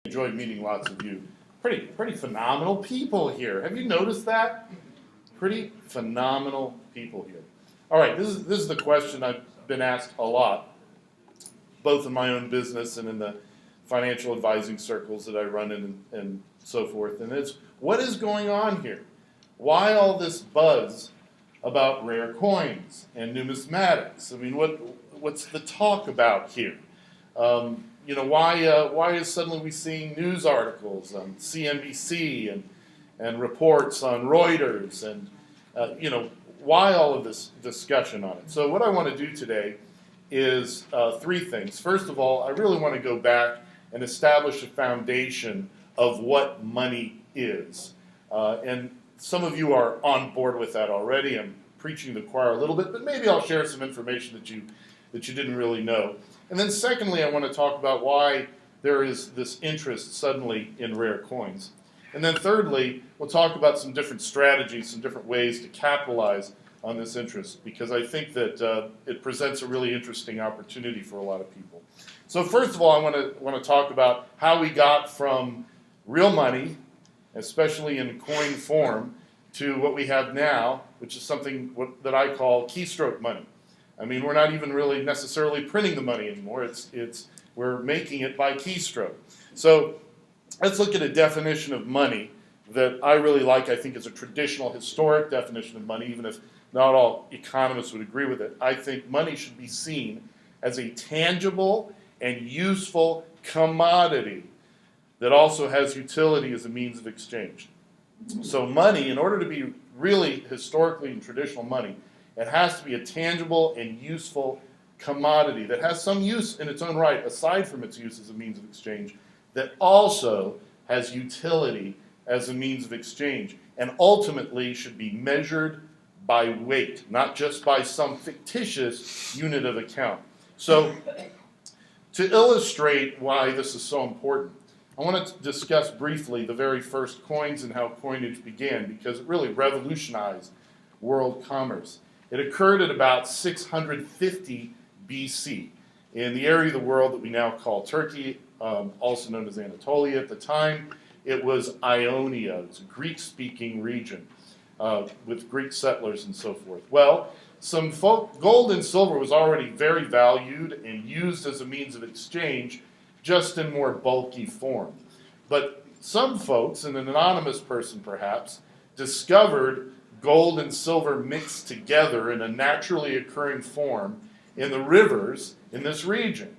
Enjoyed meeting lots of you. Pretty phenomenal people here. Have you noticed that? Pretty phenomenal people here. All right, this is the question I've been asked a lot, both in my own business and in the financial advising circles that I run in and so forth. And it's, what is going on here? Why all this buzz about rare coins and numismatics? I mean, what's the talk about here? Why is suddenly we seeing news articles on CNBC and reports on Reuters and why all of this discussion on it? So what I want to do today is three things. First of all, I really want to go back and establish a foundation of what money is. And some of you are on board with that already. I'm preaching to the choir a little bit, but maybe I'll share some information that you didn't really know. And then secondly, I want to talk about why there is this interest suddenly in rare coins. And then thirdly, we'll talk about some different strategies, some different ways to capitalize on this interest, because I think that it presents a really interesting opportunity for a lot of people. So first of all, I want to talk about how we got from real money, especially in coin form, to what we have now, which is something that I call keystroke money. I mean, we're not even really necessarily printing the money anymore. We're making it by keystroke. So let's look at a definition of money that I really like. I think is a traditional, historic definition of money, even if not all economists would agree with it. I think money should be seen as a tangible and useful commodity that also has utility as a means of exchange. So money, in order to be really historically and traditional money, it has to be a tangible and useful commodity that has some use in its own right, aside from its use as a means of exchange, that also has utility as a means of exchange, and ultimately should be measured by weight, not just by some fictitious unit of account. So, to illustrate why this is so important, I want to discuss briefly the very first coins and how coinage began, because it really revolutionized world commerce. It occurred at about 650 BC in the area of the world that we now call Turkey, also known as Anatolia. At the time, it was Ionia. It's a Greek-speaking region with Greek settlers and so forth. Well, gold and silver was already very valued and used as a means of exchange, just in more bulky form. But some folks, and an anonymous person perhaps, discovered gold and silver mixed together in a naturally occurring form in the rivers in this region.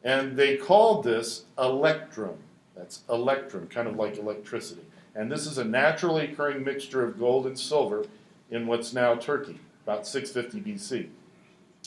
And they called this electrum. That's electrum, kind of like electricity. And this is a naturally occurring mixture of gold and silver in what's now Turkey, about 650 BC.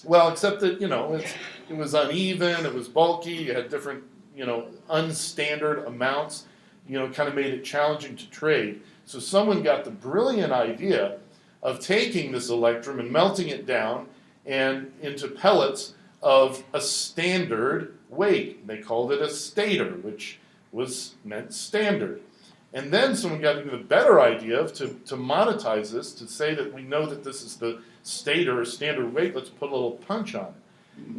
Well, except that, it was uneven, it was bulky, you had different, unstandard amounts, kind of made it challenging to trade. So someone got the brilliant idea of taking this electrum and melting it down and into pellets of a standard weight. They called it a stater, which meant standard. And then someone got into the better idea of to monetize this, to say that we know that this is the stater or standard weight, let's put a little punch on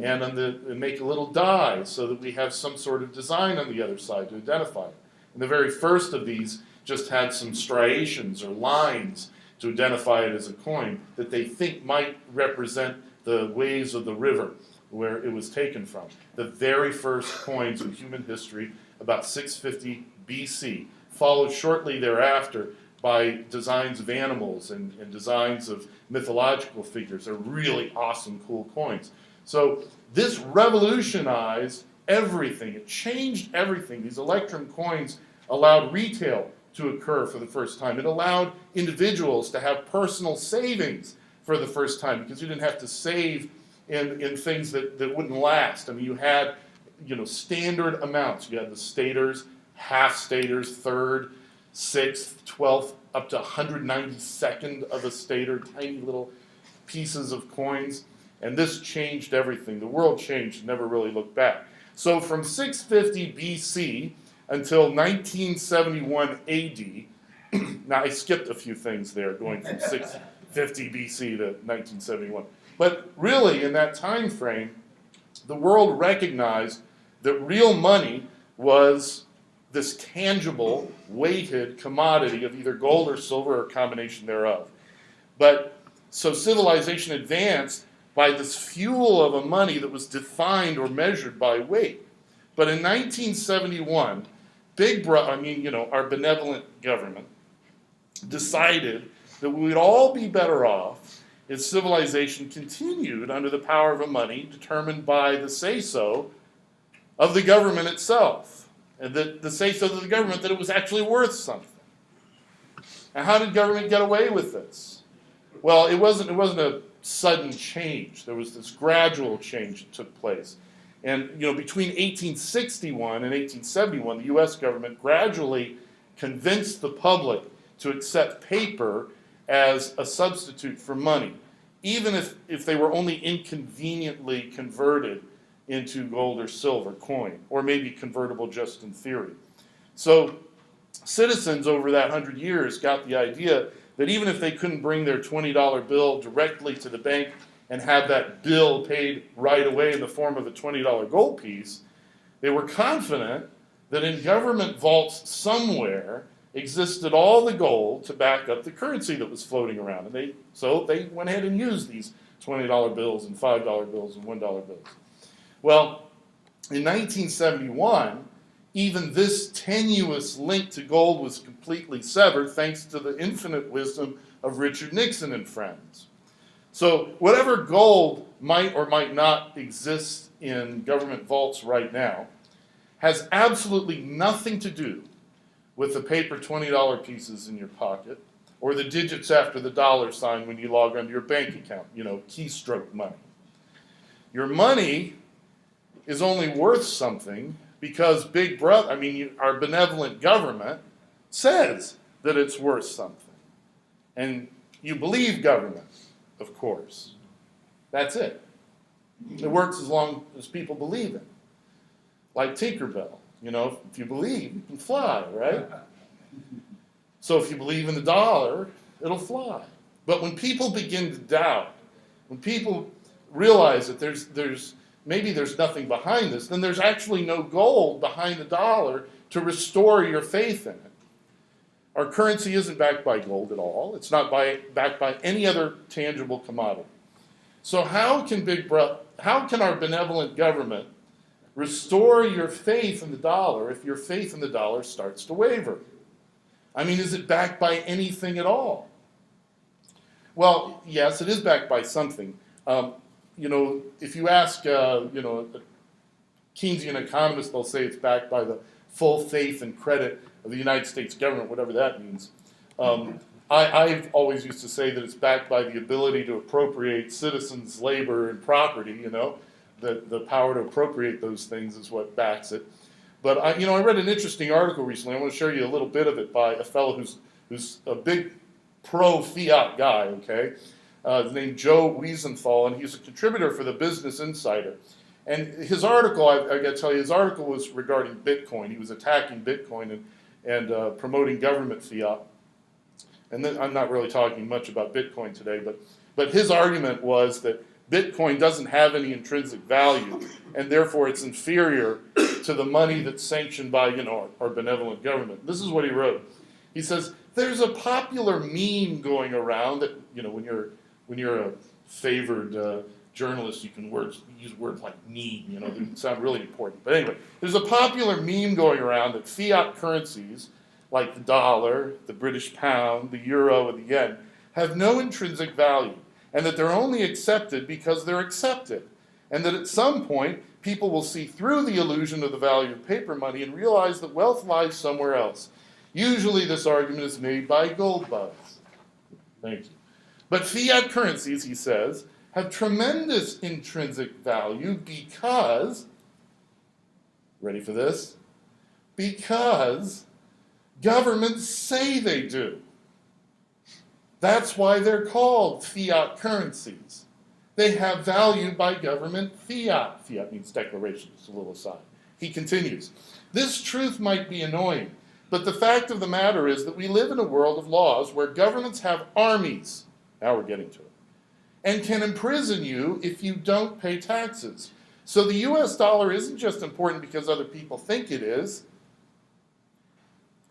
it. And make a little die so that we have some sort of design on the other side to identify it. And the very first of these just had some striations or lines to identify it as a coin that they think might represent the waves of the river where it was taken from. The very first coins in human history, about 650 BC, followed shortly thereafter by designs of animals and designs of mythological figures. They're really awesome, cool coins. So this revolutionized everything. It changed everything. These electrum coins allowed retail to occur for the first time. It allowed individuals to have personal savings for the first time, because you didn't have to save in things that wouldn't last. I mean, you had standard amounts. You had the staters, half staters, third, sixth, 12th, up to 192nd of a stater, tiny little pieces of coins. And this changed everything. The world changed, never really looked back. So from 650 BC until 1971 AD, now I skipped a few things there, going from 650 BC to 1971. But really, in that time frame, the world recognized that real money was this tangible, weighted commodity of either gold or silver or a combination thereof. But so civilization advanced by this fuel of a money that was defined or measured by weight. But in 1971, our benevolent government decided that we would all be better off if civilization continued under the power of a money determined by the say-so of the government itself, and the say-so of the government that it was actually worth something. And how did government get away with this? Well, it wasn't a sudden change. There was this gradual change that took place. And between 1861 and 1871, the U.S. government gradually convinced the public to accept paper as a substitute for money, even if they were only inconveniently converted into gold or silver coin, or maybe convertible just in theory. So citizens over that 100 years got the idea that even if they couldn't bring their $20 bill directly to the bank and have that bill paid right away in the form of a $20 gold piece, they were confident that in government vaults somewhere existed all the gold to back up the currency that was floating around. And so they went ahead and used these $20 bills and $5 bills and $1 bills. Well, in 1971, even this tenuous link to gold was completely severed thanks to the infinite wisdom of Richard Nixon and friends. So whatever gold might or might not exist in government vaults right now has absolutely nothing to do with the paper $20 pieces in your pocket or the digits after the dollar sign when you log onto your bank account, keystroke money. Your money is only worth something because Big Brother, our benevolent government says that it's worth something. And you believe government, of course. That's it. It works as long as people believe it. Like Tinkerbell, if you believe, you can fly, right? So if you believe in the dollar, it'll fly. But when people begin to doubt, when people realize that maybe there's nothing behind this, then there's actually no gold behind the dollar to restore your faith in it. Our currency isn't backed by gold at all. It's not backed by any other tangible commodity. So how can our benevolent government restore your faith in the dollar if your faith in the dollar starts to waver? Is it backed by anything at all? Well, yes, it is backed by something. If you ask, a Keynesian economist, they'll say it's backed by the full faith and credit of the United States government, whatever that means. I've always used to say that it's backed by the ability to appropriate citizens' labor and property, the power to appropriate those things is what backs it. But I read an interesting article recently. I want to show you a little bit of it by a fellow who's a big pro-fiat guy, okay? His named Joe Wiesenthal, and he's a contributor for the Business Insider. And his article, I got to tell you, his article was regarding Bitcoin. He was attacking Bitcoin and promoting government fiat. And then, I'm not really talking much about Bitcoin today, but his argument was that Bitcoin doesn't have any intrinsic value, and therefore it's inferior to the money that's sanctioned by our benevolent government. This is what he wrote. He says, there's a popular meme going around that, when you're a favored journalist, you can use words like meme, they sound really important. But anyway, there's a popular meme going around that fiat currencies, like the dollar, the British pound, the euro, and the yen, have no intrinsic value, and that they're only accepted because they're accepted, and that at some point, people will see through the illusion of the value of paper money and realize that wealth lies somewhere else. Usually this argument is made by gold bugs. Thank you. But fiat currencies, he says, have tremendous intrinsic value because, ready for this? Because governments say they do. That's why they're called fiat currencies. They have value by government fiat. Fiat means declaration, just a little aside. He continues, this truth might be annoying, but the fact of the matter is that we live in a world of laws where governments have armies, now we're getting to it, and can imprison you if you don't pay taxes. So the US dollar isn't just important because other people think it is.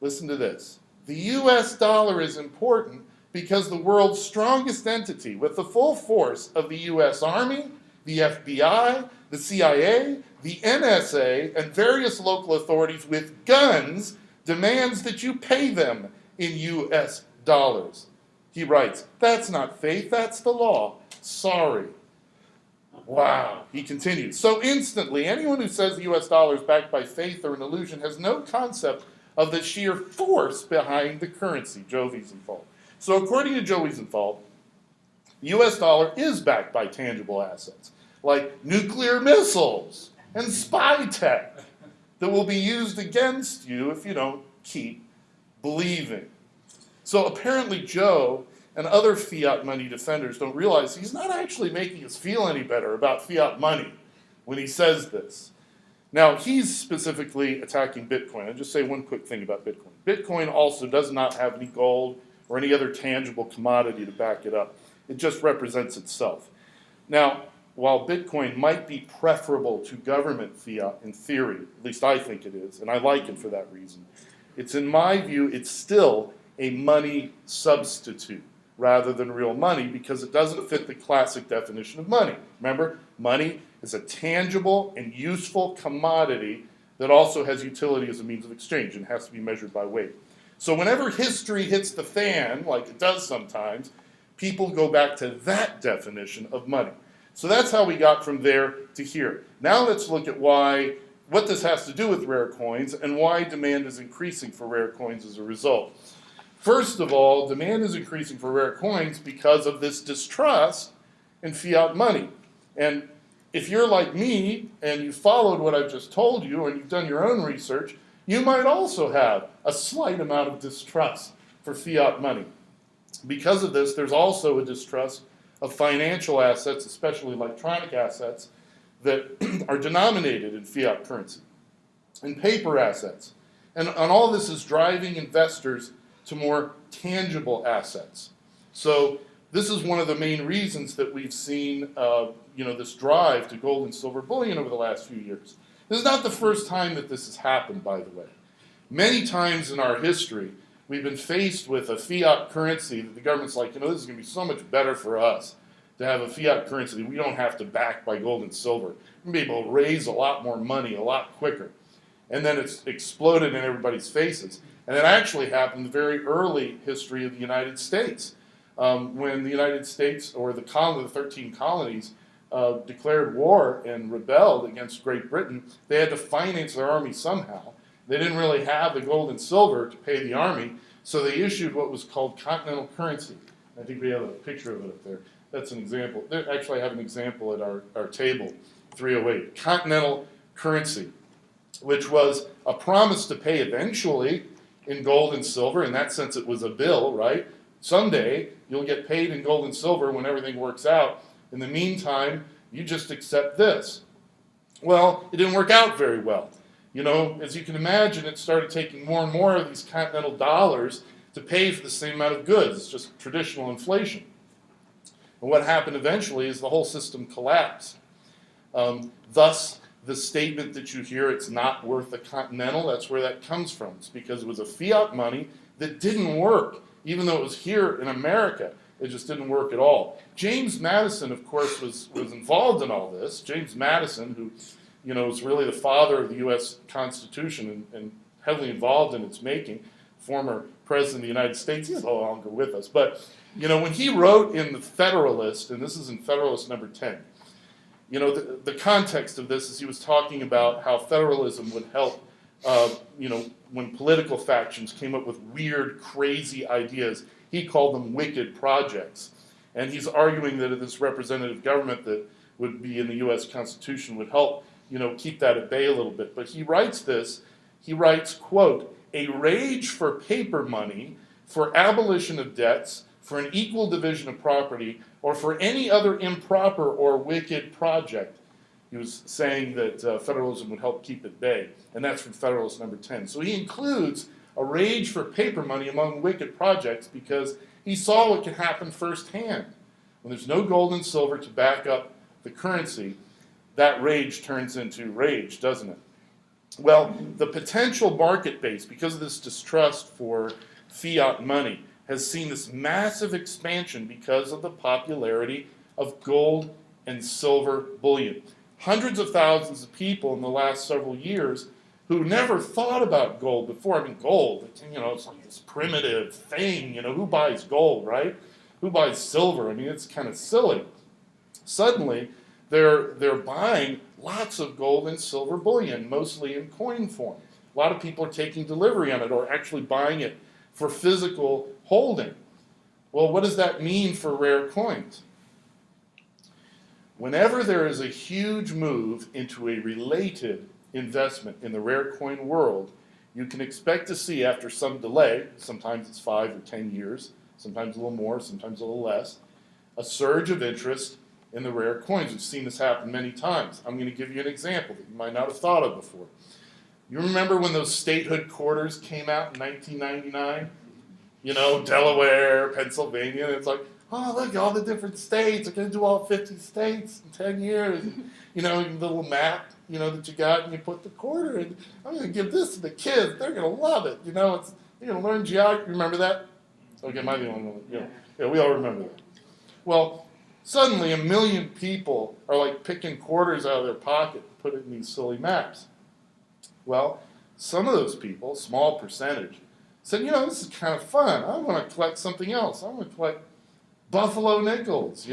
listen to this. The US dollar is important because the world's strongest entity with the full force of the US Army, the FBI, the CIA, the NSA, and various local authorities with guns demands that you pay them in US dollars. He writes, that's not faith, that's the law. Sorry. Wow. He continues. So instantly, anyone who says the US dollar is backed by faith or an illusion has no concept of the sheer force behind the currency, Joe Wiesenthal. So according to Joe Wiesenthal, the US dollar is backed by tangible assets, like nuclear missiles and spy tech that will be used against you if you don't keep believing. So apparently Joe and other fiat money defenders don't realize he's not actually making us feel any better about fiat money when he says this. Now, he's specifically attacking Bitcoin. I'll just say one quick thing about Bitcoin. Bitcoin also does not have any gold or any other tangible commodity to back it up. It just represents itself. Now, while Bitcoin might be preferable to government fiat in theory, at least I think it is, and I like it for that reason, in my view, it's still a money substitute rather than real money because it doesn't fit the classic definition of money. Remember, money is a tangible and useful commodity that also has utility as a means of exchange and has to be measured by weight. So whenever history hits the fan, like it does sometimes, people go back to that definition of money. So that's how we got from there to here. Now let's look at what this has to do with rare coins and why demand is increasing for rare coins as a result. First of all, demand is increasing for rare coins because of this distrust in fiat money. And if you're like me and you followed what I've just told you and you've done your own research, you might also have a slight amount of distrust for fiat money. Because of this, there's also a distrust of financial assets, especially electronic assets, that are denominated in fiat currency, and paper assets. And all this is driving investors to more tangible assets. So this is one of the main reasons that we've seen this drive to gold and silver bullion over the last few years. This is not the first time that this has happened, by the way. Many times in our history, we've been faced with a fiat currency that the government's like, this is going to be so much better for us to have a fiat currency that we don't have to back by gold and silver. We're going to be able to raise a lot more money a lot quicker. And then it's exploded in everybody's faces. And it actually happened in the very early history of the United States. When the United States, or the 13 colonies, declared war and rebelled against Great Britain, they had to finance their army somehow. They didn't really have the gold and silver to pay the army, so they issued what was called continental currency. I think we have a picture of it up there. That's an example. Actually, I have an example at our table, 308. Continental currency, which was a promise to pay eventually in gold and silver. In that sense, it was a bill, right? Someday, you'll get paid in gold and silver when everything works out. In the meantime, you just accept this. Well, it didn't work out very well. As you can imagine, it started taking more and more of these continental dollars to pay for the same amount of goods. It's just traditional inflation. And what happened eventually is the whole system collapsed. Thus, the statement that you hear, it's not worth a continental, that's where that comes from. It's because it was a fiat money that didn't work. Even though it was here in America, it just didn't work at all. James Madison, of course, was involved in all this. James Madison, who is really the father of the U.S. Constitution and heavily involved in its making, former president of the United States. He's no longer with us. But, when he wrote in the Federalist, and this is in Federalist number 10, the context of this is he was talking about how federalism would help, when political factions came up with weird, crazy ideas. He called them wicked projects. And he's arguing that this representative government that would be in the U.S. Constitution would help, keep that at bay a little bit. But he writes, quote, a rage for paper money, for abolition of debts, for an equal division of property, or for any other improper or wicked project. He was saying that federalism would help keep at bay, and that's from Federalist number 10. So he includes a rage for paper money among wicked projects because he saw what could happen firsthand. When there's no gold and silver to back up the currency, that rage turns into rage, doesn't it? Well, the potential market base, because of this distrust for fiat money, has seen this massive expansion because of the popularity of gold and silver bullion. Hundreds of thousands of people in the last several years who never thought about gold before. I mean, gold, it's like this primitive thing. Who buys gold, right? Who buys silver? I mean, it's kind of silly. Suddenly, they're buying lots of gold and silver bullion, mostly in coin form. A lot of people are taking delivery on it or actually buying it for physical holding. Well, what does that mean for rare coins? Whenever there is a huge move into a related investment in the rare coin world, you can expect to see, after some delay, sometimes it's 5 or 10 years, sometimes a little more, sometimes a little less, a surge of interest in the rare coins. We've seen this happen many times. I'm going to give you an example that you might not have thought of before. You remember when those statehood quarters came out in 1999? Delaware, Pennsylvania, and it's like, oh, look, all the different states. They're going to do all 50 states in 10 years. And, the little map, that you got, and you put the quarter in. I'm going to give this to the kids. They're going to love it. They're going to learn geography. Remember that? Okay, am I the only one? Yeah, we all remember that. Well, suddenly 1 million people are like picking quarters out of their pocket and put it in these silly maps. Well, some of those people, small percentage, said, this is kind of fun. I want to collect something else. I want to collect Buffalo nickels,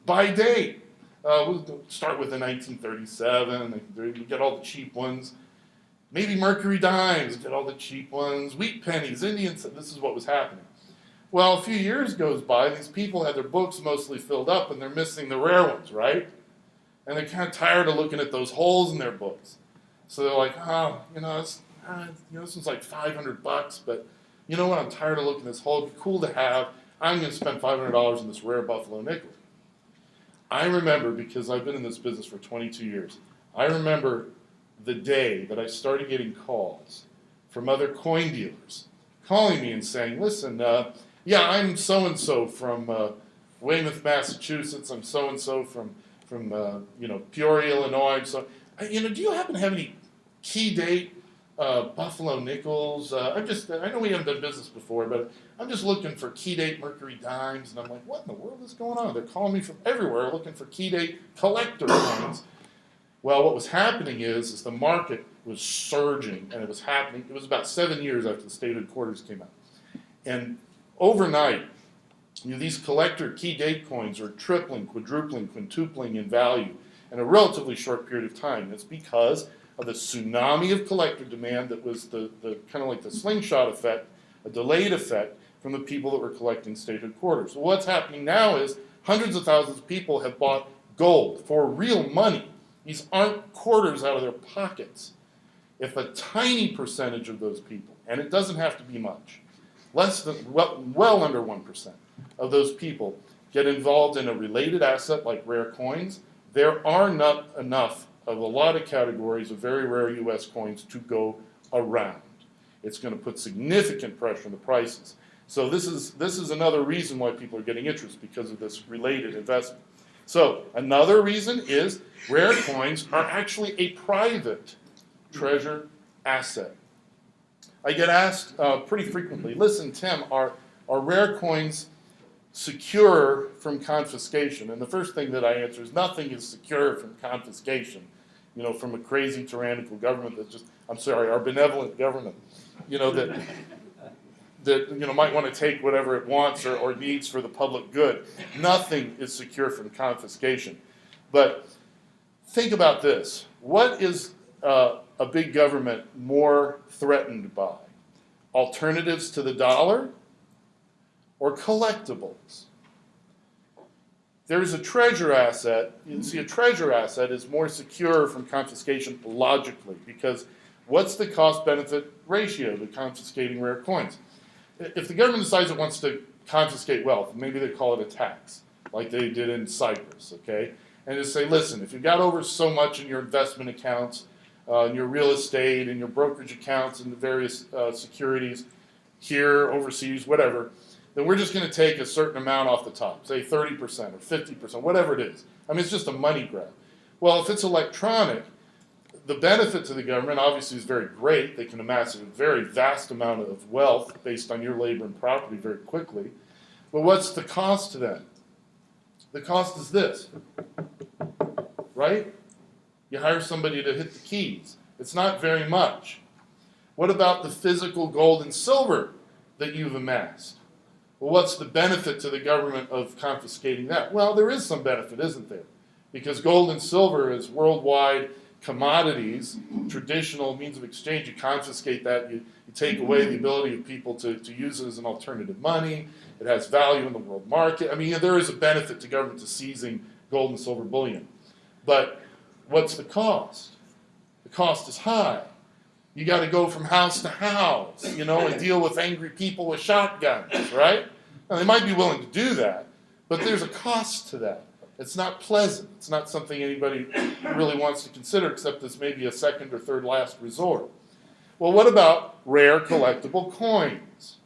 by date. We'll start with the 1937. You get all the cheap ones. Maybe Mercury dimes, get all the cheap ones. Wheat pennies, Indians. This is what was happening. Well, a few years goes by, these people had their books mostly filled up, and they're missing the rare ones, right? And they're kind of tired of looking at those holes in their books. So they're like, this one's like $500, but you know what? I'm tired of looking at this hole. It'd be cool to have. I'm going to spend $500 on this rare Buffalo nickel. I remember, because I've been in this business for 22 years, I remember the day that I started getting calls from other coin dealers calling me and saying, listen, I'm so-and-so from Weymouth, Massachusetts. I'm so-and-so from Peoria, Illinois. So, do you happen to have any key date Buffalo nickels? I know we haven't done business before, but I'm just looking for key date Mercury dimes. And I'm like, what in the world is going on? They're calling me from everywhere looking for key date collector coins. Well, what was happening is the market was surging, and it was happening. It was about 7 years after the statehood quarters came out. And overnight, these collector key date coins are tripling, quadrupling, quintupling in value in a relatively short period of time. It's because of the tsunami of collector demand that was the kind of like the slingshot effect, a delayed effect from the people that were collecting statehood quarters. So what's happening now is hundreds of thousands of people have bought gold for real money. These aren't quarters out of their pockets. If a tiny percentage of those people, and it doesn't have to be much, well under 1% of those people get involved in a related asset like rare coins, there are not enough of a lot of categories of very rare U.S. coins to go around. It's going to put significant pressure on the prices. So this is another reason why people are getting interest, because of this related investment. So another reason is rare coins are actually a private treasure asset. I get asked pretty frequently, listen, Tim, are rare coins secure from confiscation? And the first thing that I answer is nothing is secure from confiscation, from a crazy tyrannical government our benevolent government, that might want to take whatever it wants or needs for the public good. Nothing is secure from confiscation. But think about this. What is a big government more threatened by? Alternatives to the dollar or collectibles? There's a treasure asset. You see, a treasure asset is more secure from confiscation logically, because what's the cost-benefit ratio to confiscating rare coins? If the government decides it wants to confiscate wealth, maybe they call it a tax, like they did in Cyprus, okay? And just say, listen, if you've got over so much in your investment accounts, in your real estate, in your brokerage accounts, and the various securities here, overseas, whatever, then we're just going to take a certain amount off the top, say 30% or 50%, whatever it is. I mean, it's just a money grab. Well, if it's electronic, the benefit to the government obviously is very great. They can amass a very vast amount of wealth based on your labor and property very quickly. But what's the cost to them? The cost is this, right? You hire somebody to hit the keys. It's not very much. What about the physical gold and silver that you've amassed? Well, what's the benefit to the government of confiscating that? Well, there is some benefit, isn't there? Because gold and silver is worldwide commodities, traditional means of exchange. You confiscate that, you take away the ability of people to use it as an alternative money. It has value in the world market. I mean, there is a benefit to government to seizing gold and silver bullion. But what's the cost? The cost is high. You got to go from house to house, and deal with angry people with shotguns, right? Now, they might be willing to do that, but there's a cost to that. It's not pleasant. It's not something anybody really wants to consider, except as maybe a second or third last resort. Well, what about rare collectible coins?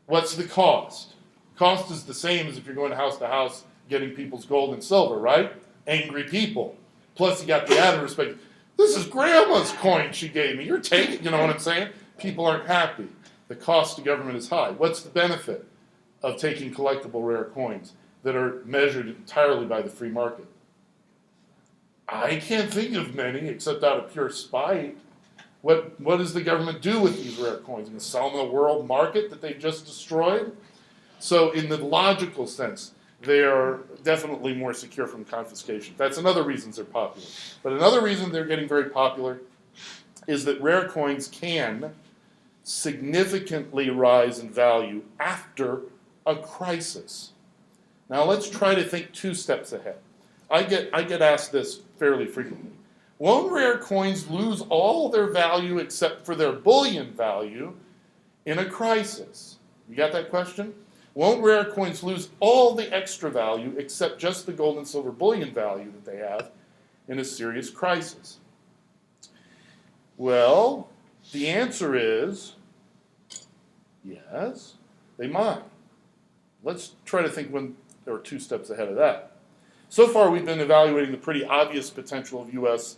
What's the cost? Cost is the same as if you're going house to house getting people's gold and silver, right? Angry people. Plus, you got the added respect. This is Grandma's coin she gave me. You're taking, you know what I'm saying? People aren't happy. The cost to government is high. What's the benefit of taking collectible rare coins that are measured entirely by the free market? I can't think of many, except out of pure spite. What does the government do with these rare coins? Going to sell them in the world market that they've just destroyed? So in the logical sense, they are definitely more secure from confiscation. That's another reason they're popular. But another reason they're getting very popular is that rare coins can significantly rise in value after a crisis. Now let's try to think 2 steps ahead. I get asked this fairly frequently. Won't rare coins lose all their value except for their bullion value in a crisis? You got that question? Won't rare coins lose all the extra value except just the gold and silver bullion value that they have in a serious crisis? Well, the answer is yes, they might. Let's try to think when there are 2 steps ahead of that. So far, we've been evaluating the pretty obvious potential of U.S.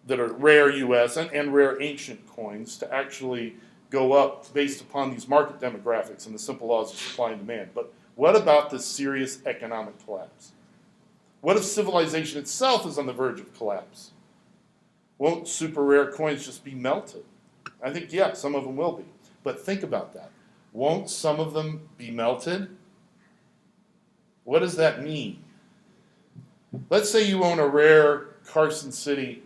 that are rare U.S. and rare ancient coins to actually go up based upon these market demographics and the simple laws of supply and demand. But what about this serious economic collapse? What if civilization itself is on the verge of collapse? Won't super rare coins just be melted? I think, yeah, some of them will be. But think about that. Won't some of them be melted? What does that mean? Let's say you own a rare Carson City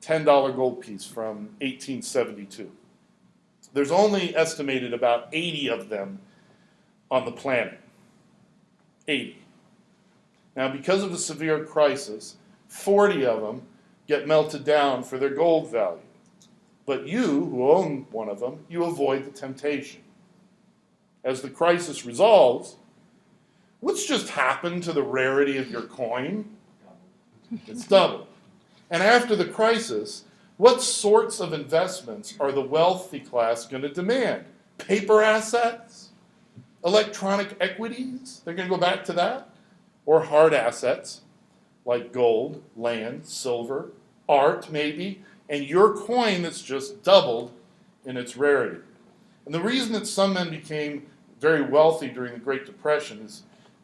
$10 gold piece from 1872. There's only estimated about 80 of them on the planet. 80. Now, because of the severe crisis, 40 of them get melted down for their gold value. But you, who own one of them, you avoid the temptation. As the crisis resolves, what's just happened to the rarity of your coin? It's doubled. And after the crisis, what sorts of investments are the wealthy class going to demand? Paper assets? Electronic equities? They're going to go back to that? Or hard assets like gold, land, silver, art maybe, and your coin that's just doubled in its rarity. And the reason that some men became very wealthy during the Great Depression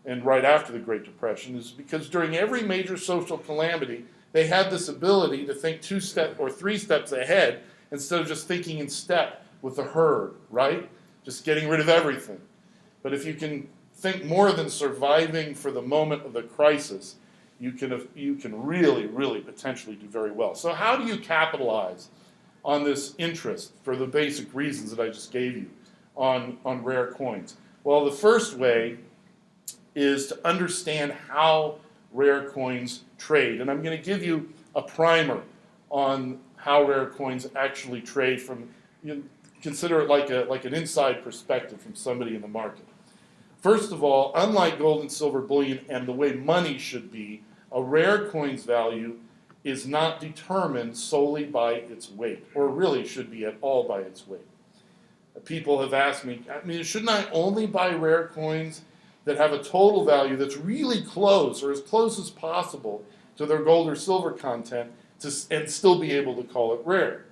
and right after the Great Depression is because during every major social calamity, they had this ability to think 2 steps or 3 steps ahead instead of just thinking in step with the herd, right? Just getting rid of everything. But if you can think more than surviving for the moment of the crisis, you can really, really potentially do very well. So how do you capitalize on this interest for the basic reasons that I just gave you on rare coins? Well, the first way is to understand how rare coins trade. And I'm going to give you a primer on how rare coins actually trade from, consider it like an inside perspective from somebody in the market. First of all, unlike gold and silver bullion and the way money should be, a rare coin's value is not determined solely by its weight, or really should be at all by its weight. People have asked me, shouldn't I only buy rare coins that have a total value that's really close or as close as possible to their gold or silver content and still be able to call it rare?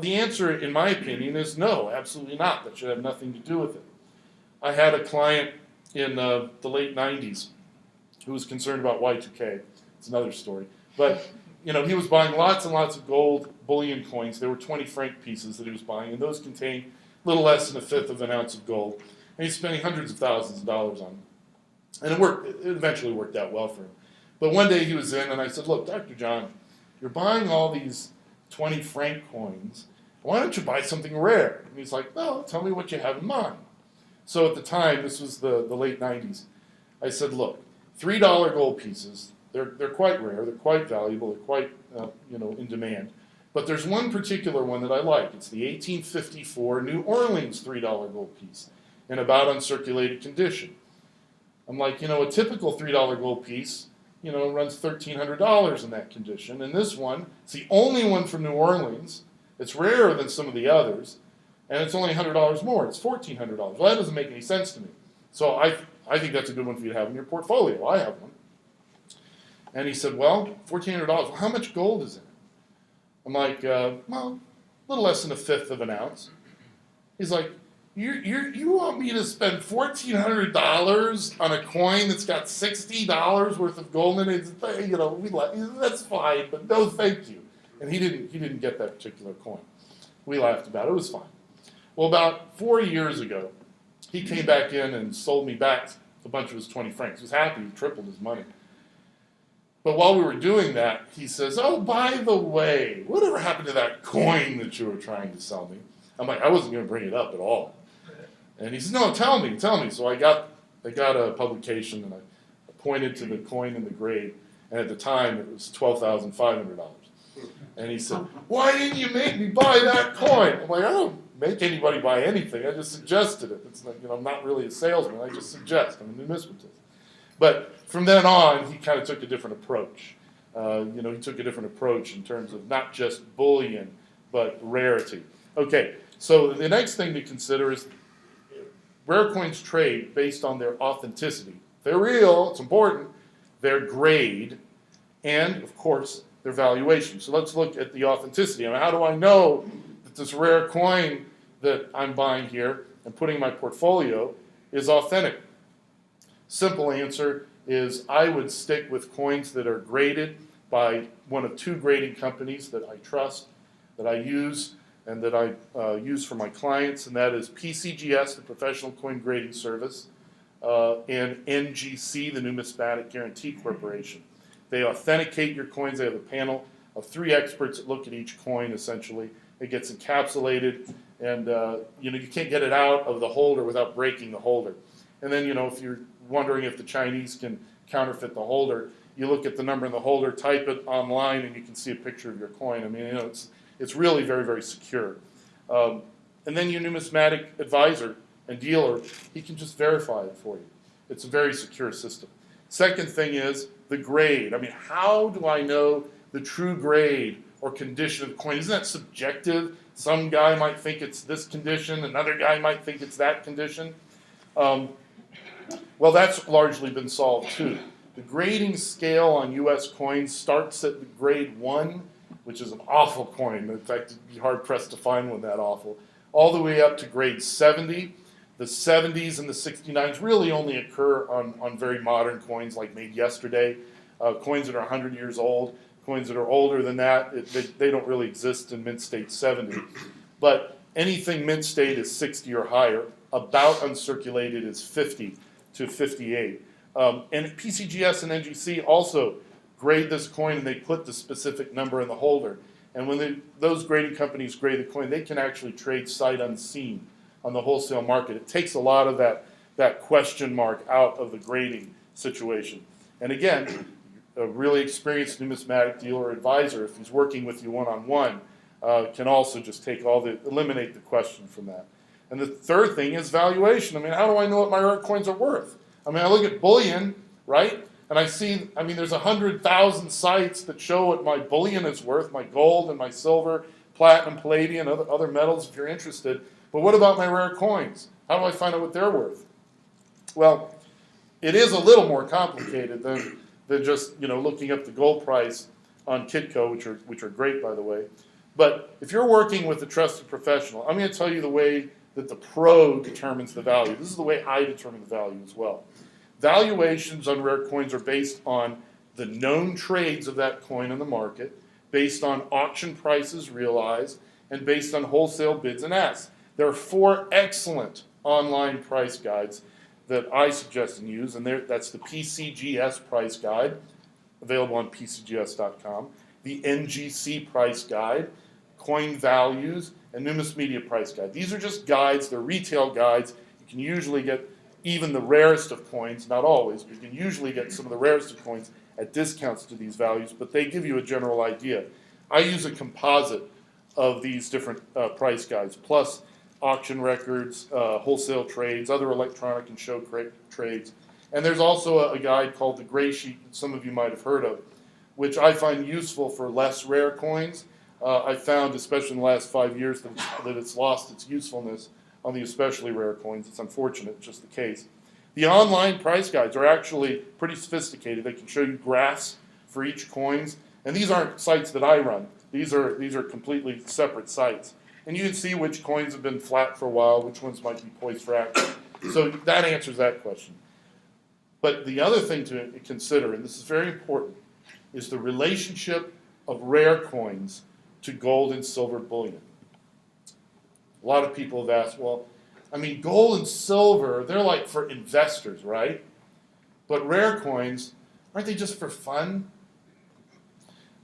The answer, in my opinion, is no, absolutely not. That should have nothing to do with it. I had a client in the late 90s who was concerned about Y2K. It's another story. But he was buying lots and lots of gold bullion coins. There were 20 franc pieces that he was buying, and those contained a little less than 1/5 of an ounce of gold. And he's spending hundreds of thousands of dollars on them. And it worked. It eventually worked out well for him. But one day he was in, and I said, "Look, Dr. John, you're buying all these 20 franc coins. Why don't you buy something rare?" And he's like, "No, tell me what you have in mind." So at the time, this was the late 90s, I said, "Look, $3 gold pieces, they're quite rare, they're quite valuable, they're quite in demand. But there's one particular one that I like. It's the 1854 New Orleans $3 gold piece in about uncirculated condition." I'm like, a typical $3 gold piece, runs $1,300 in that condition. And this one, it's the only one from New Orleans. It's rarer than some of the others, and it's only $100 more. It's $1,400. Well, that doesn't make any sense to me. So I think that's a good one for you to have in your portfolio. I have one. And he said, "Well, $1,400. Well, how much gold is in it?" I'm like, "Well, a little less than 1/5 of an ounce." He's like, You want me to spend $1,400 on a coin that's got $60 worth of gold in it? That's fine, but no, thank you." And he didn't get that particular coin. We laughed about it. It was fine. Well, about 4 years ago, he came back in and sold me back a bunch of his 20 francs. He was happy. He tripled his money. But while we were doing that, he says, "Oh, by the way, whatever happened to that coin that you were trying to sell me?" I'm like, I wasn't going to bring it up at all. And he says, "No, tell me. So I got a publication, and I pointed to the coin and the grade, and at the time it was $12,500. And he said, "Why didn't you make me buy that coin?" I'm like, "I don't make anybody buy anything. I just suggested it. It's like, I'm not really a salesman. I just suggest. I'm a numismatist." But from then on, he kind of took a different approach. He took a different approach in terms of not just bullion, but rarity. Okay, so the next thing to consider is rare coins trade based on their authenticity. If they're real, it's important, their grade, and, of course, their valuation. So let's look at the authenticity. How do I know that this rare coin that I'm buying here and putting in my portfolio is authentic? Simple answer is I would stick with coins that are graded by one of 2 grading companies that I trust, that I use, and that I use for my clients, and that is PCGS, the Professional Coin Grading Service, and NGC, the Numismatic Guarantee Corporation. They authenticate your coins. They have a panel of 3 experts that look at each coin, essentially. It gets encapsulated, and you can't get it out of the holder without breaking the holder. And then, if you're wondering if the Chinese can counterfeit the holder, you look at the number in the holder, type it online, and you can see a picture of your coin. It's really very, very secure. And then your numismatic advisor and dealer, he can just verify it for you. It's a very secure system. Second thing is the grade. How do I know the true grade or condition of the coin? Isn't that subjective? Some guy might think it's this condition, another guy might think it's that condition. Well, that's largely been solved too. The grading scale on U.S. coins starts at the grade 1, which is an awful coin. In fact, it'd be hard-pressed to find one that awful, all the way up to grade 70. The 70s and the 69s really only occur on very modern coins like made yesterday. Coins that are 100 years old, coins that are older than that, they don't really exist in mint state 70. But anything mint state is 60 or higher. About uncirculated is 50 to 58. And PCGS and NGC also grade this coin, and they put the specific number in the holder. And when those grading companies grade the coin, they can actually trade sight unseen on the wholesale market. It takes a lot of that question mark out of the grading situation. And again, a really experienced numismatic dealer or advisor, if he's working with you one-on-one, can also just eliminate the question from that. And the third thing is valuation. How do I know what my rare coins are worth? I look at bullion, right? And I see, there's 100,000 sites that show what my bullion is worth, my gold and my silver, platinum, palladium, other metals if you're interested. But what about my rare coins? How do I find out what they're worth? Well, it is a little more complicated than just looking up the gold price Kitco, which are great, by the way. But if you're working with a trusted professional, I'm going to tell you the way that the pro determines the value. This is the way I determine the value as well. Valuations on rare coins are based on the known trades of that coin in the market, based on auction prices realized, and based on wholesale bids and asks. There are 4 excellent online price guides that I suggest and use, and that's the PCGS price guide, available on PCGS.com, the NGC price guide, Coin Values, and Numis Media price guide. These are just guides, they're retail guides. You can usually get even the rarest of coins, not always, but you can usually get some of the rarest of coins at discounts to these values, but they give you a general idea. I use a composite of these different price guides, plus auction records, wholesale trades, other electronic and show trades. And there's also a guide called the Gray Sheet that some of you might have heard of, which I find useful for less rare coins. I found, especially in the last 5 years, that it's lost its usefulness on the especially rare coins. It's unfortunate, it's just the case. The online price guides are actually pretty sophisticated. They can show you graphs for each coins. And these aren't sites that I run. These are completely separate sites. And you can see which coins have been flat for a while, which ones might be poised for action. So that answers that question. But the other thing to consider, and this is very important, is the relationship of rare coins to gold and silver bullion. A lot of people have asked, well, I mean, gold and silver, they're like for investors, right? But rare coins, aren't they just for fun?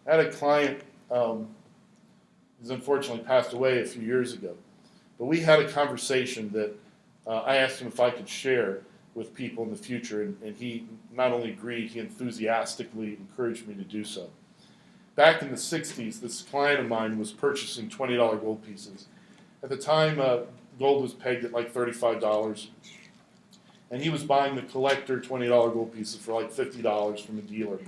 I had a client who's unfortunately passed away a few years ago. But we had a conversation that I asked him if I could share with people in the future, and he not only agreed, he enthusiastically encouraged me to do so. Back in the 60s, this client of mine was purchasing $20 gold pieces. At the time, gold was pegged at like $35, and he was buying the collector $20 gold pieces for like $50 from a dealer.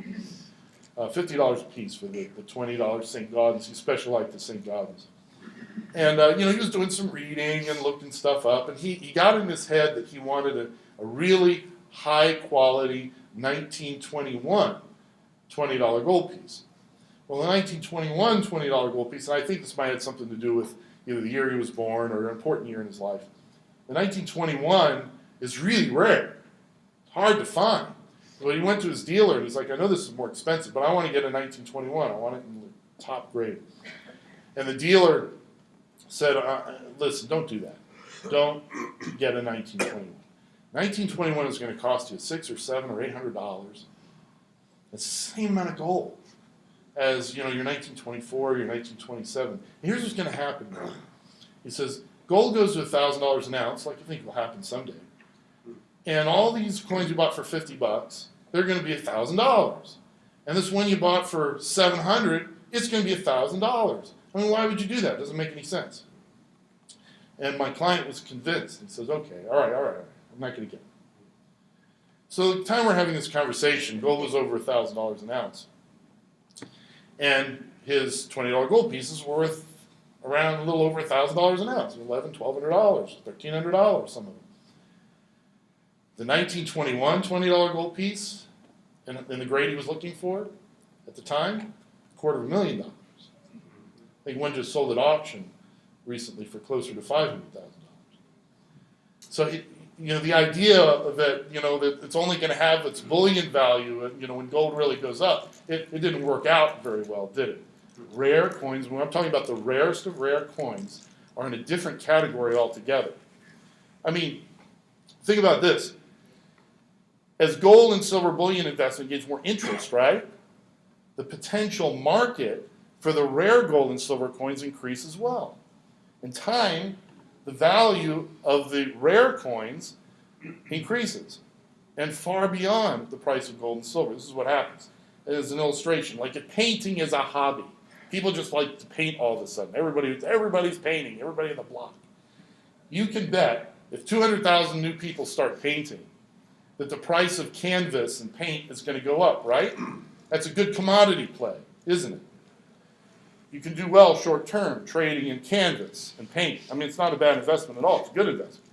$50 a piece for the $20 St. Gaudens. He specialized the St. Gaudens. And he was doing some reading and looking stuff up, and he got in his head that he wanted a really high-quality 1921 $20 gold piece. Well, the 1921 $20 gold piece, and I think this might have something to do with either the year he was born or an important year in his life. The 1921 is really rare. It's hard to find. So he went to his dealer, and he's like, I know this is more expensive, but I want to get a 1921. I want it in the top grade. And the dealer said, listen, don't do that. Don't get a 1921. 1921 is going to cost you $600 or $700 or $800. It's the same amount of gold as your 1924 or your 1927. And here's what's going to happen now. He says, gold goes to $1,000 an ounce, like you think will happen someday. And all these coins you bought for $50, they're going to be $1,000. And this one you bought for $700, it's going to be $1,000. I mean, why would you do that? It doesn't make any sense. And my client was convinced. He says, okay, all right. I'm not going to get it. So the time we're having this conversation, gold was over $1,000 an ounce. And his $20 gold pieces were worth around a little over $1,000 an ounce, $1,100, $1,200, $1,300, some of them. The 1921 $20 gold piece, in the grade he was looking for at the time, $250,000. I think one just sold at auction recently for closer to $500,000. So the idea that that it's only going to have its bullion value, when gold really goes up, it didn't work out very well, did it? Rare coins, when I'm talking about the rarest of rare coins, are in a different category altogether. I mean, think about this. As gold and silver bullion investment gets more interest, right? The potential market for the rare gold and silver coins increase as well. In time, the value of the rare coins increases, and far beyond the price of gold and silver. This is what happens. As an illustration, like if painting is a hobby, people just like to paint all of a sudden. Everybody's painting, everybody in the block. You can bet if 200,000 new people start painting, that the price of canvas and paint is going to go up, right? That's a good commodity play, isn't it? You can do well short-term trading in canvas and paint. I mean, it's not a bad investment at all. It's a good investment.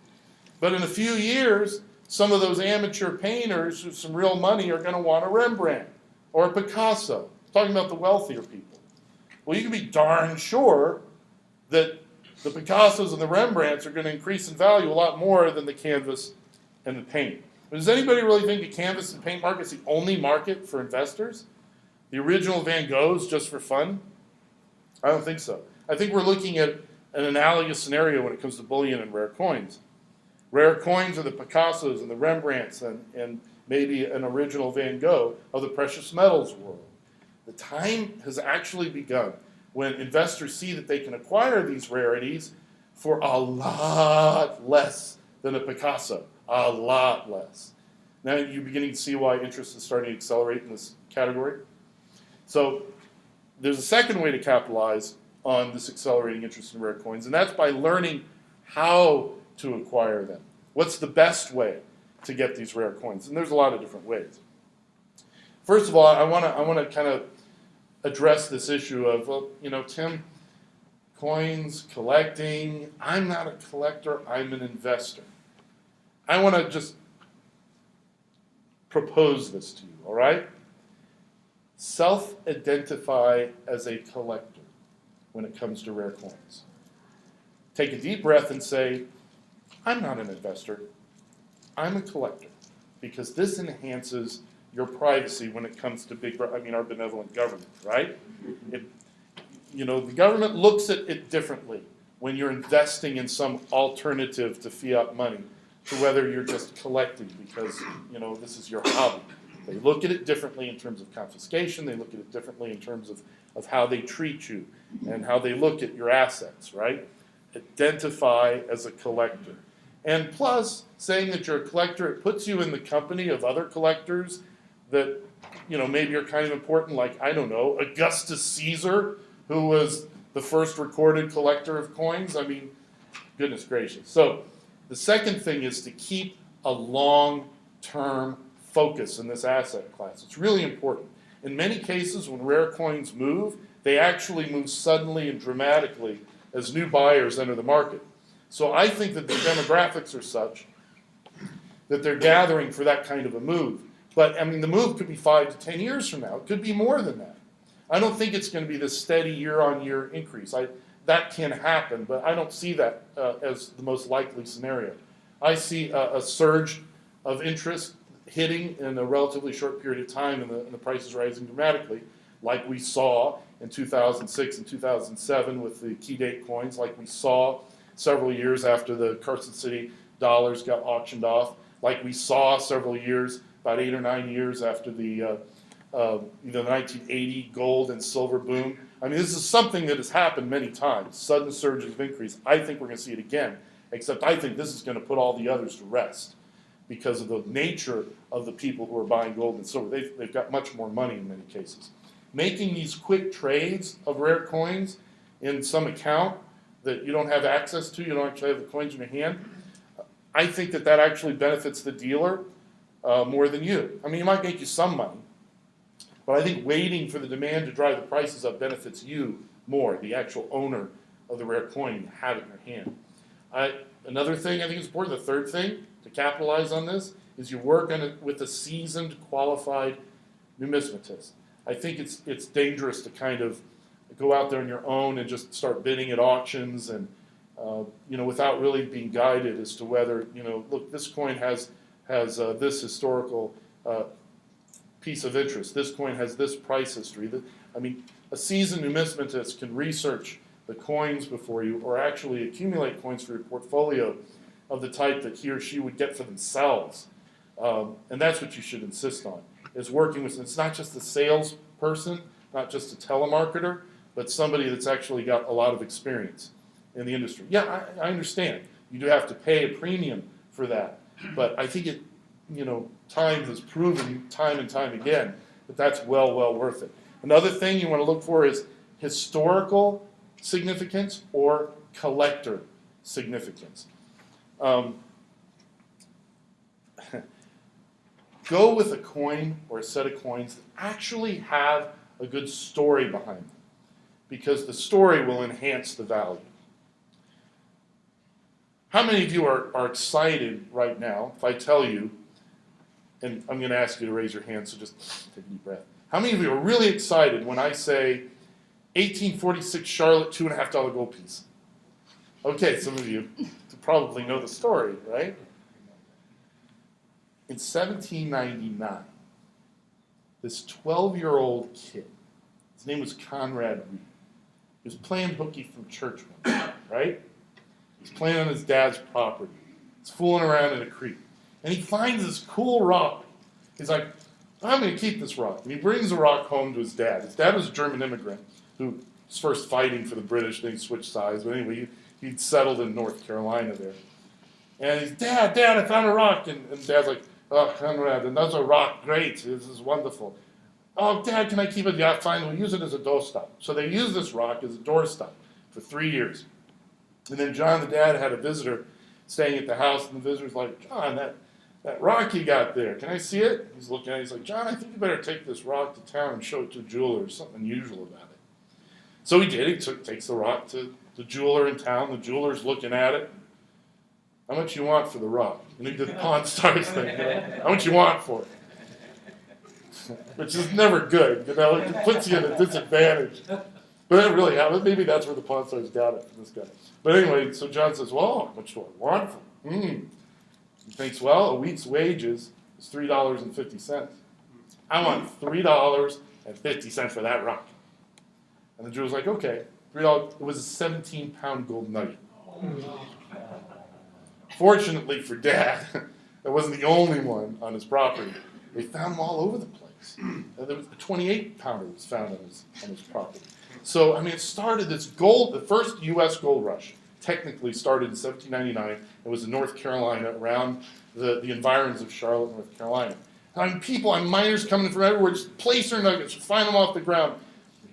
But in a few years, some of those amateur painters with some real money are going to want a Rembrandt or a Picasso. talking about the wealthier people. Well, you can be darn sure that the Picassos and the Rembrandts are going to increase in value a lot more than the canvas and the paint. But does anybody really think the canvas and paint market is the only market for investors? The original Van Goghs just for fun? I don't think so. I think we're looking at an analogous scenario when it comes to bullion and rare coins. Rare coins are the Picassos and the Rembrandts and maybe an original Van Gogh of the precious metals world. The time has actually begun when investors see that they can acquire these rarities for a lot less than a Picasso. A lot less. Now you're beginning to see why interest is starting to accelerate in this category. So there's a second way to capitalize on this accelerating interest in rare coins, and that's by learning how to acquire them. What's the best way to get these rare coins? And there's a lot of different ways. First of all, I want to kind of address this issue of, well, Tim, coins, collecting. I'm not a collector, I'm an investor. I want to just propose this to you, all right? Self-identify as a collector when it comes to rare coins. Take a deep breath and say, I'm not an investor, I'm a collector, because this enhances your privacy when it comes to our benevolent government, right? The government looks at it differently when you're investing in some alternative to fiat money, to whether you're just collecting because, this is your hobby. They look at it differently in terms of confiscation. They look at it differently in terms of how they treat you and how they look at your assets, right? Identify as a collector. And plus, saying that you're a collector, it puts you in the company of other collectors that, maybe are kind of important, like, I don't know, Augustus Caesar, who was the first recorded collector of coins. I mean, goodness gracious. So the second thing is to keep a long-term focus in this asset class. It's really important. In many cases, when rare coins move, they actually move suddenly and dramatically as new buyers enter the market. So I think that the demographics are such that they're gathering for that kind of a move. But, the move could be 5 to 10 years from now. It could be more than that. I don't think it's going to be this steady year-on-year increase. That can happen, but I don't see that as the most likely scenario. I see a surge of interest hitting in a relatively short period of time and the prices rising dramatically, like we saw in 2006 and 2007 with the key date coins, like we saw several years after the Carson City dollars got auctioned off, like we saw several years, about 8 or 9 years after the 1980 gold and silver boom. This is something that has happened many times, sudden surges of increase. I think we're going to see it again, except I think this is going to put all the others to rest because of the nature of the people who are buying gold and silver. They've got much more money in many cases. Making these quick trades of rare coins in some account that you don't have access to, you don't actually have the coins in your hand, I think that actually benefits the dealer more than you. It might make you some money, but I think waiting for the demand to drive the prices up benefits you more, the actual owner of the rare coin. You have it in your hand. Another thing I think is important, the third thing to capitalize on this, is you work on it with a seasoned, qualified numismatist. I think it's dangerous to kind of go out there on your own and just start bidding at auctions and without really being guided as to whether, look, this coin has this historical piece of interest. This coin has this price history. A seasoned numismatist can research the coins before you or actually accumulate coins for your portfolio of the type that he or she would get for themselves. And that's what you should insist on, is working with, it's not just a salesperson, not just a telemarketer, but somebody that's actually got a lot of experience in the industry. Yeah, I understand. You do have to pay a premium for that. But I think time has proven time and time again that that's well worth it. Another thing you want to look for is historical significance or collector significance. Go with a coin or a set of coins that actually have a good story behind them, because the story will enhance the value. How many of you are excited right now if I tell you, and I'm going to ask you to raise your hand, so just take a deep breath. How many of you are really excited when I say 1846 Charlotte $2.50 gold piece? Okay, some of you probably know the story, right? In 1799, this 12-year-old kid, his name was Conrad Reed, he was playing hooky from church one day, right? He's playing on his dad's property. He's fooling around in a creek. And he finds this cool rock. He's like, I'm going to keep this rock. And he brings the rock home to his dad. His dad was a German immigrant who was first fighting for the British, then he switched sides. But anyway, he'd settled in North Carolina there. And he's, Dad, I found a rock. And Dad's like, oh, Conrad, another rock, great, this is wonderful. Oh, Dad, can I keep it? Yeah, fine, we'll use it as a doorstop. So they used this rock as a doorstop for 3 years. And then John, the dad, had a visitor staying at the house, and the visitor's like, John, that rock you got there, can I see it? He's looking at it, he's like, John, I think you better take this rock to town and show it to a jeweler. There's something unusual about it. So he did. He takes the rock to the jeweler in town. The jeweler's looking at it. How much you want for the rock? And he did the Pawn Stars thing. You know? How much you want for it? Which is never good, you know. It puts you at a disadvantage. But it really happened. Maybe that's where the Pawn Stars got it from this guy. But anyway, so John says, well, how much do I want for it? He thinks, well, a week's wages is $3.50. I want $3.50 for that rock. And the jeweler's like, okay, $3. It was a 17-pound gold nugget. Fortunately for Dad, that wasn't the only one on his property. They found them all over the place. There was a 28-pounder was found on his property. So, I mean, it started this gold, the first U.S. gold rush technically started in 1799. It was in North Carolina, around the environs of Charlotte, North Carolina. I mean, miners coming from everywhere, just placer nuggets, find them off the ground.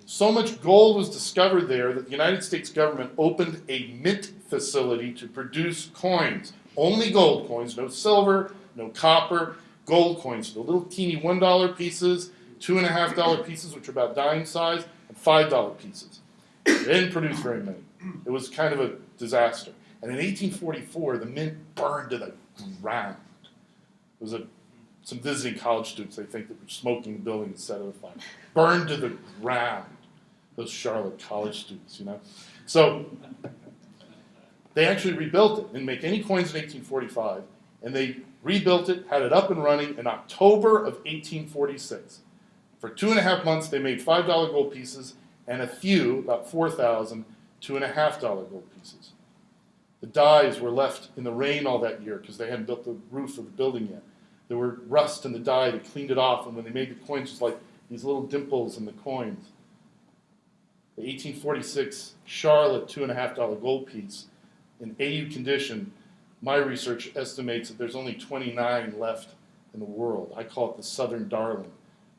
So much gold was discovered there that the United States government opened a mint facility to produce coins. Only gold coins, no silver, no copper, gold coins. The little teeny $1 pieces, $2.50 pieces, which are about dime size, and $5 pieces. They didn't produce very many. It was kind of a disaster. And in 1844, the mint burned to the ground. It was some visiting college students, they think, that were smoking the building and set it afire. Burned to the ground. Those Charlotte college students, you know. So they actually rebuilt it. Didn't make any coins in 1845. And they rebuilt it, had it up and running in October of 1846. For 2.5 months, they made $5 gold pieces and a few, about 4,000, $2.50 gold pieces. The dies were left in the rain all that year because they hadn't built the roof of the building yet. There were rust in the die. They cleaned it off, and when they made the coins, just like these little dimples in the coins. The 1846 Charlotte $2.50 gold piece in AU condition, my research estimates that there's only 29 left in the world. I call it the Southern Darling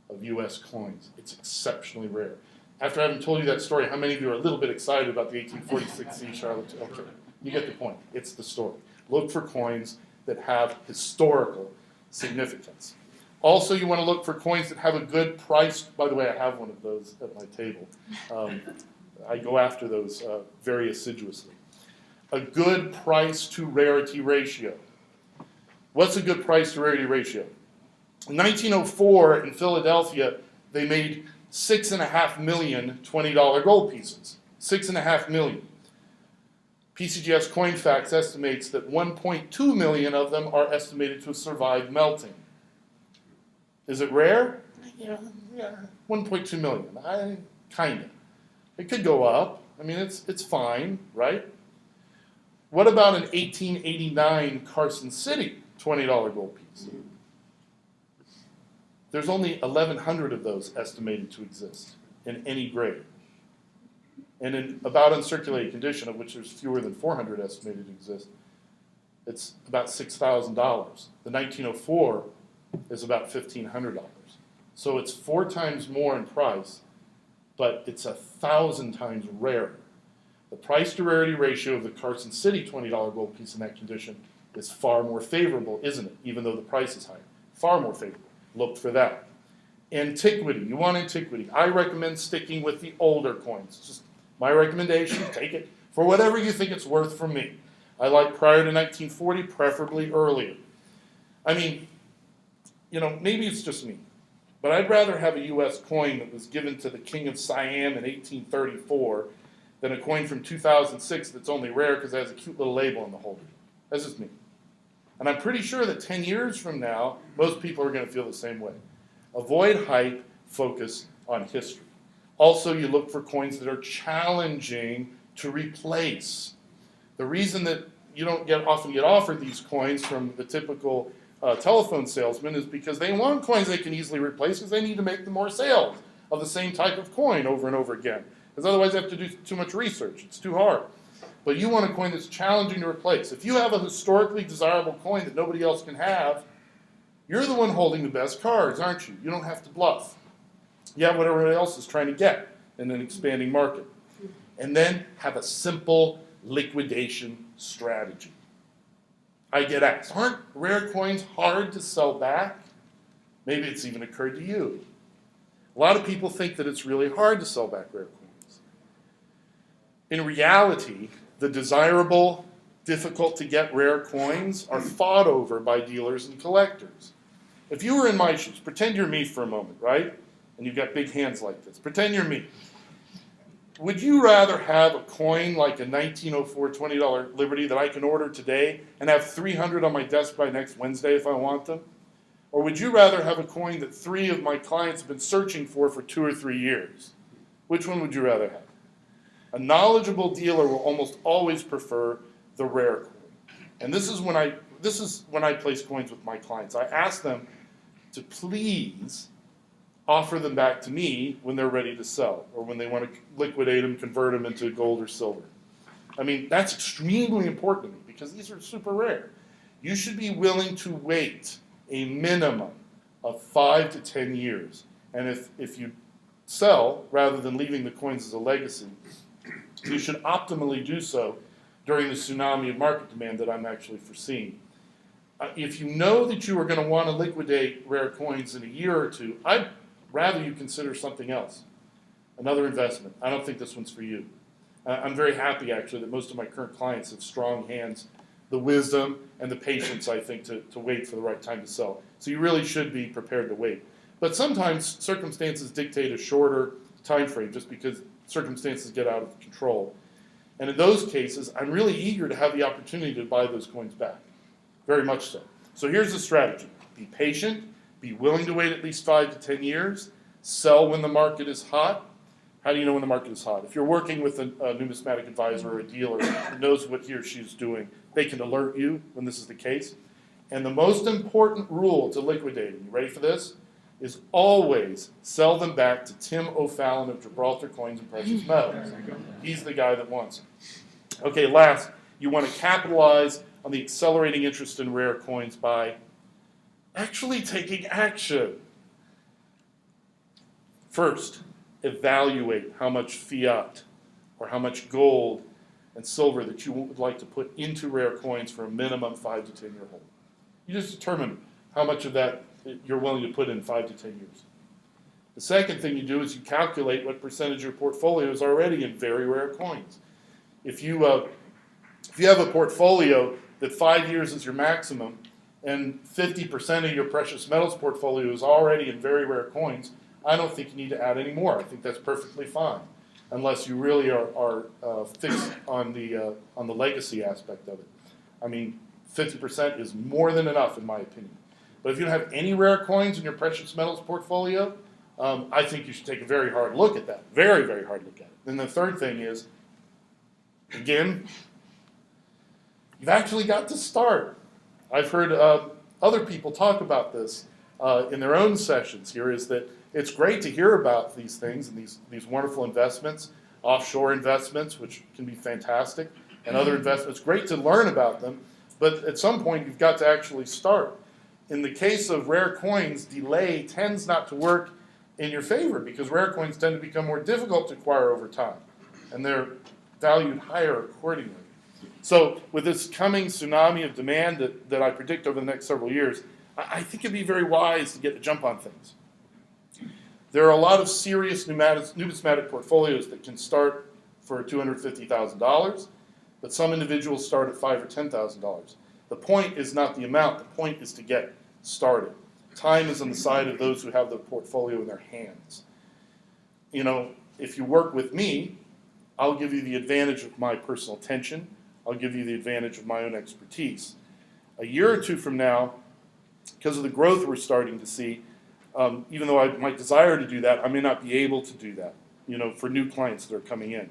of U.S. coins. It's exceptionally rare. After having told you that story, how many of you are a little bit excited about the 1846 C Charlotte? Okay, you get the point. It's the story. Look for coins that have historical significance. Also, you want to look for coins that have a good price. By the way, I have one of those at my table. I go after those very assiduously. A good price to rarity ratio. What's a good price to rarity ratio? In 1904 in Philadelphia, they made 6.5 million $20 gold pieces. 6.5 million. PCGS CoinFacts estimates that 1.2 million of them are estimated to have survived melting. Is it rare? Yeah, 1.2 million. Kinda. It could go up. I mean, it's fine, right? What about an 1889 Carson City $20 gold piece? There's only 1,100 of those estimated to exist in any grade. And in about uncirculated condition, of which there's fewer than 400 estimated to exist, it's about $6,000. The 1904 is about $1,500. So it's 4 times more in price, but it's 1,000 times rarer. The price to rarity ratio of the Carson City $20 gold piece in that condition is far more favorable, isn't it? Even though the price is higher. Far more favorable. Look for that. Antiquity. You want antiquity. I recommend sticking with the older coins. It's just my recommendation. Take it for whatever you think it's worth from me. I like prior to 1940, preferably earlier. I mean, you know, maybe it's just me, But I'd rather have a U.S. coin that was given to the King of Siam in 1834 than a coin from 2006 that's only rare because it has a cute little label in the holder. That's just me. And I'm pretty sure that 10 years from now, most people are going to feel the same way. Avoid hype, focus on history. Also, you look for coins that are challenging to replace. The reason that you don't often get offered these coins from the typical telephone salesman is because they want coins they can easily replace because they need to make more sales of the same type of coin over and over again. Because otherwise they have to do too much research. It's too hard. But you want a coin that's challenging to replace. If you have a historically desirable coin that nobody else can have, you're the one holding the best cards, aren't you? You don't have to bluff. You have what everybody else is trying to get in an expanding market. And then have a simple liquidation strategy. I get asked, aren't rare coins hard to sell back? Maybe it's even occurred to you. A lot of people think that it's really hard to sell back rare coins. In reality, the desirable, difficult to get rare coins are fought over by dealers and collectors. If you were in my shoes, pretend you're me for a moment, right? And you've got big hands like this. Pretend you're me. Would you rather have a coin like a 1904 $20 Liberty that I can order today and have 300 on my desk by next Wednesday if I want them? Or would you rather have a coin that 3 of my clients have been searching for 2 or 3 years? Which one would you rather have? A knowledgeable dealer will almost always prefer the rare coin. And this is when I place coins with my clients. I ask them to please offer them back to me when they're ready to sell or when they want to liquidate them, convert them into gold or silver. I mean, that's extremely important to me because these are super rare. You should be willing to wait a minimum of 5 to 10 years. And if you sell, rather than leaving the coins as a legacy, you should optimally do so during the tsunami of market demand that I'm actually foreseeing. If you know that you are going to want to liquidate rare coins in a year or two, I'd rather you consider something else, another investment. I don't think this one's for you. I'm very happy, actually, that most of my current clients have strong hands, the wisdom and the patience, I think, to wait for the right time to sell. So you really should be prepared to wait. But sometimes circumstances dictate a shorter time frame just because circumstances get out of control. And in those cases, I'm really eager to have the opportunity to buy those coins back. Very much so. So here's the strategy. Be patient. Be willing to wait at least 5 to 10 years. Sell when the market is hot. How do you know when the market is hot? If you're working with a numismatic advisor or a dealer who knows what he or she is doing, they can alert you when this is the case. And the most important rule to liquidating, you ready for this, is always sell them back to Tim O'Fallon of Gibraltar Coins and Precious Metals. He's the guy that wants them. Okay, last, you want to capitalize on the accelerating interest in rare coins by actually taking action. First, evaluate how much fiat or how much gold and silver that you would like to put into rare coins for a minimum 5 to 10 year hold. You just determine how much of that you're willing to put in 5 to 10 years. The second thing you do is you calculate what percentage of your portfolio is already in very rare coins. If you have a portfolio that 5 years is your maximum and 50% of your precious metals portfolio is already in very rare coins, I don't think you need to add any more. I think that's perfectly fine, unless you really are fixed on the legacy aspect of it. I mean, 50% is more than enough in my opinion. But if you don't have any rare coins in your precious metals portfolio, I think you should take a very hard look at that. Very, very hard look at it. Then the third thing is, again, you've actually got to start. I've heard other people talk about this in their own sessions here, is that it's great to hear about these things and these wonderful investments, offshore investments, which can be fantastic, and other investments. Great to learn about them, but at some point you've got to actually start. In the case of rare coins, delay tends not to work in your favor because rare coins tend to become more difficult to acquire over time, and they're valued higher accordingly. So with this coming tsunami of demand that I predict over the next several years, I think it'd be very wise to get a jump on things. There are a lot of serious numismatic portfolios that can start for $250,000, but some individuals start at $5,000 or $10,000. The point is not the amount, the point is to get started. Time is on the side of those who have the portfolio in their hands. You know, if you work with me, I'll give you the advantage of my personal attention. I'll give you the advantage of my own expertise. A year or two from now, because of the growth we're starting to see, even though I might desire to do that, I may not be able to do that, you know, for new clients that are coming in.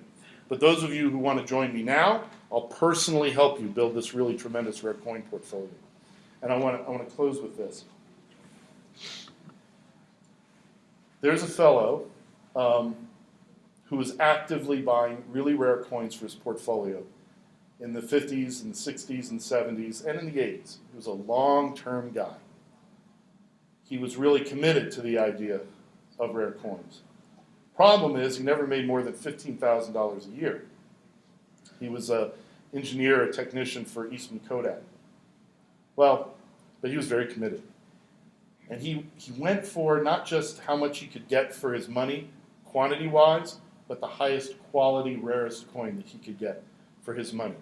But those of you who want to join me now, I'll personally help you build this really tremendous rare coin portfolio. And I want to close with this. There's a fellow who was actively buying really rare coins for his portfolio in the 50s and the 60s and 70s and in the 80s. He was a long-term guy. He was really committed to the idea of rare coins. Problem is, he never made more than $15,000 a year. He was an engineer, a technician for Eastman Kodak. Well, but he was very committed. And he went for not just how much he could get for his money, quantity-wise, but the highest quality, rarest coin that he could get for his money.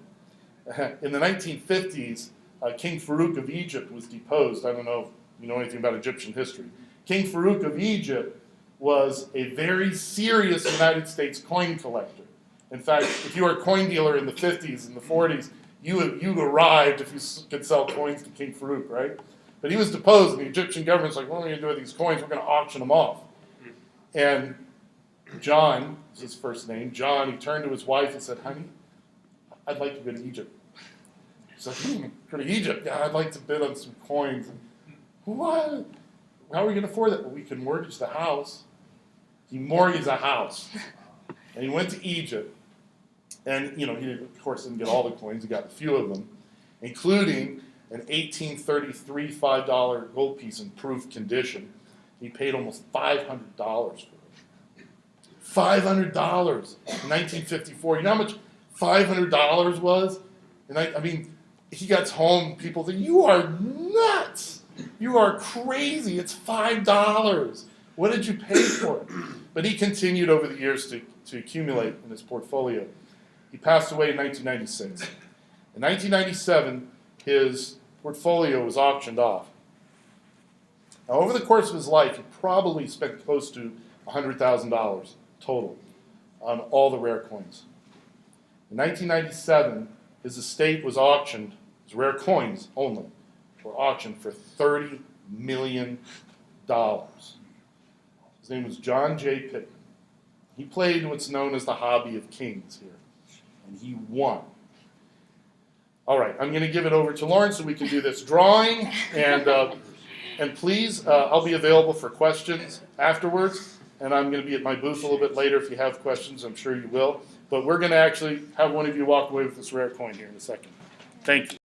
In the 1950s, King Farouk of Egypt was deposed. I don't know if you know anything about Egyptian history. King Farouk of Egypt was a very serious United States coin collector. In fact, if you were a coin dealer in the 50s and the 40s, you arrived if you could sell coins to King Farouk, right? But he was deposed, and the Egyptian government's like, what are we going to do with these coins? We're going to auction them off. And John, is his first name, John, he turned to his wife and said, honey, I'd like to go to Egypt. She's like, go to Egypt? Yeah, I'd like to bid on some coins. What? How are we going to afford that? Well, we can mortgage the house. He mortgaged a house. And he went to Egypt. And, you know, he, of course, didn't get all the coins. He got a few of them, including an 1833 $5 gold piece in proof condition. He paid almost $500 for it. $500 in 1954. You know how much $500 was? And I mean, he gets home, people think, you are nuts. You are crazy. It's $5. What did you pay for it? But he continued over the years to accumulate in his portfolio. He passed away in 1996. In 1997, his portfolio was auctioned off. Now, over the course of his life, he probably spent close to $100,000 total on all the rare coins. In 1997, his estate was auctioned, his rare coins only, were auctioned for $30 million. His name was John J. Pittman. He played what's known as the hobby of kings here, and he won. All right, I'm going to give it over to Lauren so we can do this drawing, and please, I'll be available for questions afterwards, and I'm going to be at my booth a little bit later. If you have questions, I'm sure you will. But we're going to actually have one of you walk away with this rare coin here in a second. Thank you.